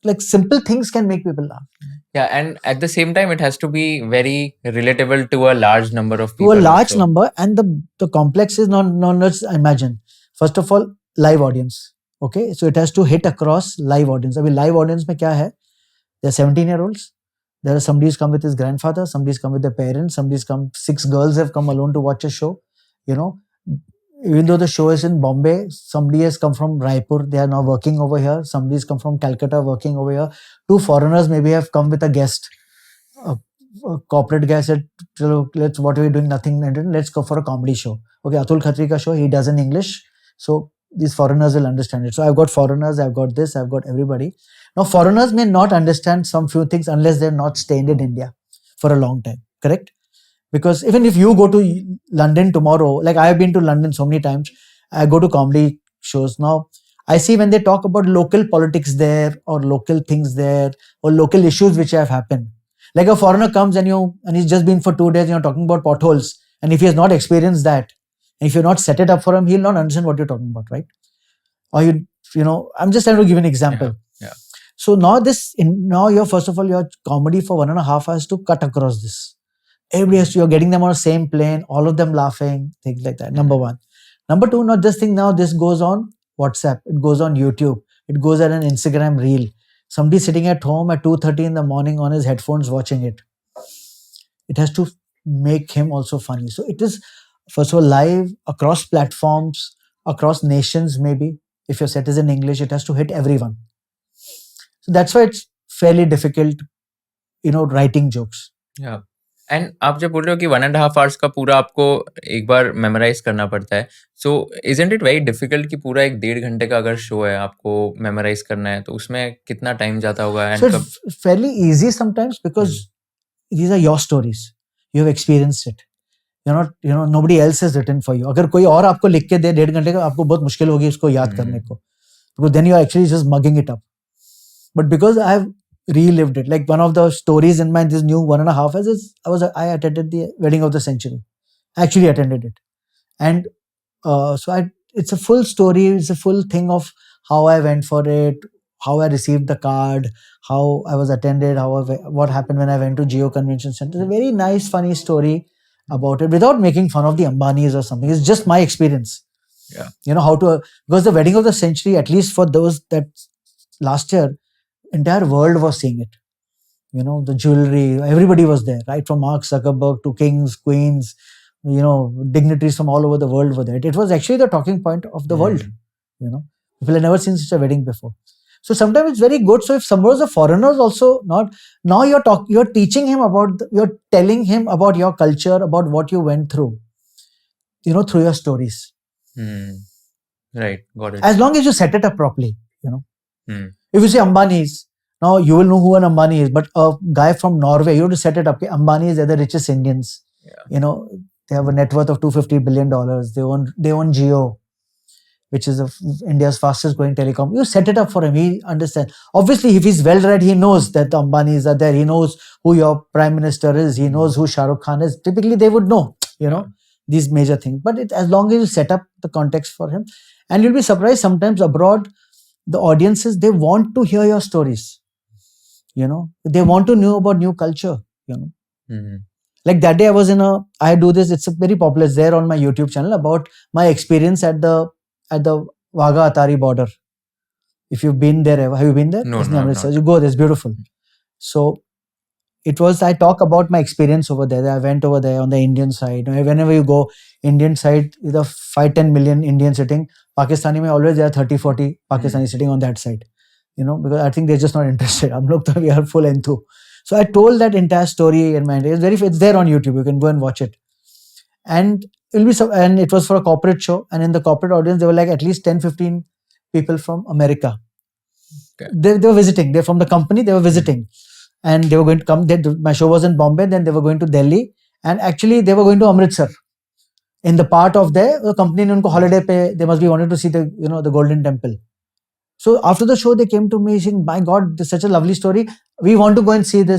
like simple things can make people laugh. Yeah, and at the same time, it has to be very relatable to a large number of people. To a large also. number, and the complex is not let's imagine. First of all, live audience. Okay, so it has to hit across live audience. I mean, live audience में क्या है? There are 17-year-olds. There are somebody's come with his grandfather. Somebody's come with their parents. Somebody's come. 6 girls have come alone to watch a show. You know, even though the show is in Bombay, somebody has come from Raipur. They are now working over here. Somebody's come from Calcutta working over here. 2 foreigners maybe have come with a guest. A corporate guy said, let's, what are we doing? Nothing. Let's go for a comedy show. Okay, Atul Khatri ka show, he does in English. So these foreigners will understand it. So I've got foreigners, I've got this, I've got everybody. Now, foreigners may not understand some few things unless they're not staying in India for a long time. Correct? Because even if you go to London tomorrow, like I have been to London so many times, I go to comedy shows now. I see when they talk about local politics there, or local things there, or local issues which have happened. Like a foreigner comes and he's just been for 2 days, you're talking about potholes. And if he has not experienced that, and if you're not set it up for him, he'll not understand what you're talking about, right? Or I'm just trying to give an example. Yeah. So now first of all, your comedy for 1.5 hours to cut across this. Everybody you're getting them on the same plane, all of them laughing, things like that. Number one. Number two, not this thing now, this goes on WhatsApp, it goes on YouTube, it goes at an Instagram reel. Somebody sitting at home at 2:30 in the morning on his headphones watching it. It has to make him also funny. So it is, first of all, live across platforms, across nations maybe. If your set is in English, it has to hit everyone. So that's why it's fairly difficult, writing jokes. Yeah. And आप जब बोल रहे हो कि 1.5 hours का पूरा आपको एक बार मेमोराइज करना पड़ता है, सो इजंट इट वेरी डिफिकल्ट कि पूरा एक 1.5 घंटे का अगर शो है आपको मेमोराइज करना है, तो उसमें कितना टाइम जाता होगा? So it's fairly easy sometimes because these are your stories. You have experienced it. You're not, nobody else has written for you. अगर कोई और आपको लिख के दे 1.5 घंटे का, आपको बहुत मुश्किल होगी उसको याद करने को. Because then you're actually just mugging it up. But because I have relived it, like one of the stories in this new 1.5 hours is I attended the wedding of the century. I actually attended it, and it's a full story. It's a full thing of how I went for it, how I received the card, how I was attended, what happened when I went to Geo Convention Center. It's a very nice, funny story about it without making fun of the Ambanis or something. It's just my experience. Yeah. Because the wedding of the century, at least for those that last year, entire world was seeing it. The jewelry, everybody was there, right? From Mark Zuckerberg to kings, queens, dignitaries from all over the world were there. It was actually the talking point of the world. People had never seen such a wedding before. So sometimes it's very good. So if someone was a foreigner also, now you're teaching him you're telling him about your culture, about what you went through, through your stories. Right, got it. As long as you set it up properly, If you say Ambani's, now you will know who an Ambani is, but a guy from Norway, you have to set it up. Ambani's are the richest Indians. Yeah. They have a net worth of $250 billion. They own Geo, which is India's fastest growing telecom. You set it up for him. He understands. Obviously, if he's well read, he knows that the Ambanis are there. He knows who your prime minister is. He knows who Shah Rukh Khan is. Typically, they would know, these major things. But as long as you set up the context for him, and you'll be surprised sometimes abroad, the audiences, they want to hear your stories. They want to know about new culture. Like that day I do this. It's a very popular. It's there on my YouTube channel about my experience at the Wagah Atari border. If you've been there, have you been there? No, You go there. It's beautiful. So I talk about my experience over there. I went over there on the Indian side. Whenever you go, Indian side, either 5-10 million Indians sitting. Pakistani mein always there are 30-40 Pakistani sitting on that side. Because I think they're just not interested. We are full into. So I told that entire story in my head. It's there on YouTube. You can go and watch it. And it was for a corporate show. And in the corporate audience, there were like at least 10-15 people from America. Okay. They were visiting. They're from the company. They were visiting. And they were going to come. My show was in Bombay. Then they were going to Delhi. And actually, they were going to Amritsar. In the part of the company, unko holiday pe, they must be wanted to see the the Golden Temple. So after the show, they came to me saying, "My God, this is such a lovely story. We want to go and see the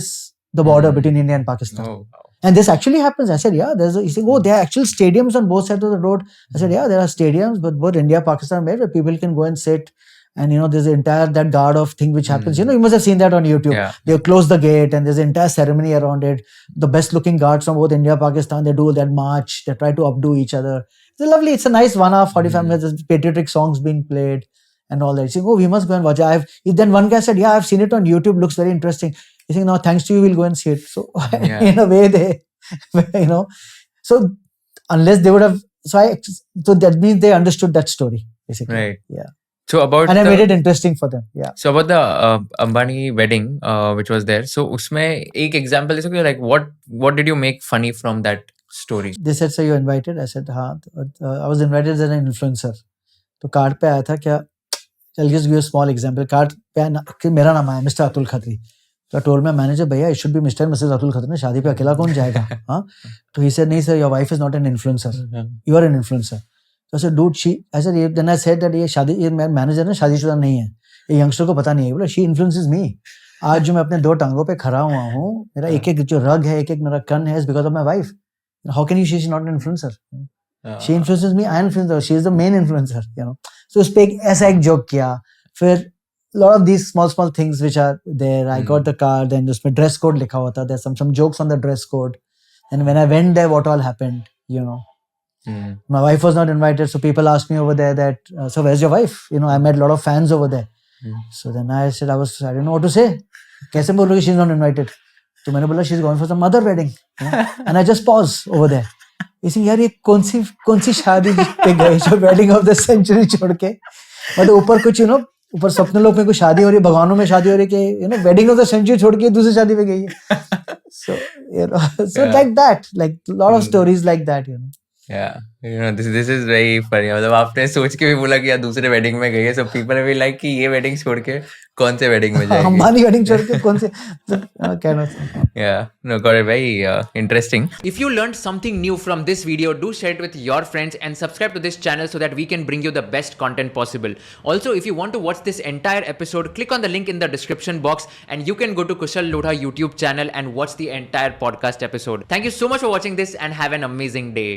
border between India and Pakistan." Oh, wow. And this actually happens. I said, "Yeah." He said, "Oh, there are actual stadiums on both sides of the road." I said, "Yeah, there are stadiums, but both India and Pakistan are made where people can go and sit." and there's the entire that guard of thing which happens. Mm. You must have seen that on YouTube. Yeah. They close the gate and there's an entire ceremony around it. The best looking guards from both India, Pakistan, they do that march. They try to updo each other. It's lovely. It's a nice 1 hour 45 minutes. There's patriotic songs being played and all that. You think, oh, we must go and watch it. Then one guy said, yeah, I've seen it on YouTube. Looks very interesting. You think, no, thanks to you, we'll go and see it. So Yeah. in a way, they, so unless they would have, so that means they understood that story, basically. Right. Yeah. So about And I made it interesting for them. Yeah. So about the Ambani wedding, which was there. So उसमें एक example दे सकते हो, like what did you make funny from that story? They said, so you invited? I said, हाँ. I was invited as an influencer. तो card पे आया था क्या? I'll just give you a small example. Card पे मेरा नाम आया, Mr. Atul Khatri. So I told my manager, भैया, it should be Mr. and Mrs. Atul Khatri. शादी पे अकेला कौन जाएगा? हाँ? तो he said, नहीं sir, your wife is not an influencer. You are an influencer. So I said, dude, then I said that ये मैनेजर ना शादीशुदा नहीं है. ये यंगस्टर को पता नहीं है. बोला, she influences me. आज जो मैं अपने 2 टांगों पे खड़ा हुआ हूँ, मेरा एक जो रग है, एक मेरा कन है, is because of my wife. How can you say she's not an influencer? She influences me, I influence her. She is the main influencer, So उस पे ऐसा एक joke किया. फिर lot of these small things which are there. I got the card, then उसमें dress code लिखा हुआ था. There's some jokes on the dress code. And when I went there, what all happened, My wife was not invited, so people asked me over there that, so where's your wife? I met a lot of fans over there. So then I said, I didn't know what to say. कैसे बोलूँ कि she's not invited? तो मैंने बोला, she's going for some other wedding. And I just paused over there. You see, यार ये कौन सी शादी पे गए जो wedding of the century छोड़ के, मतलब ऊपर कुछ ऊपर सपने लोग में कुछ शादी हो रही है, भगवानों में शादी हो रही है कि wedding of the century छोड़ के दूसरी शादी पे गई है. So so like that, like a lot of stories like that. Yeah, this is very funny. मतलब आपने सोच के भी बोला कि यार दूसरे वेडिंग में गई है, so people will be like कि ये वेडिंग छोड़ के कौन से वेडिंग में जाएगी? अंबानी वेडिंग छोड़ के कौन से? Kind of thing. Yeah, no, got it. Very interesting. If you learned something new from this video, do share it with your friends and subscribe to this channel so that we can bring you the best content possible. Also, if you want to watch this entire episode, click on the link in the description box and you can go to Kushal Lodha YouTube channel and watch the entire podcast episode. Thank you so much for watching this and have an amazing day.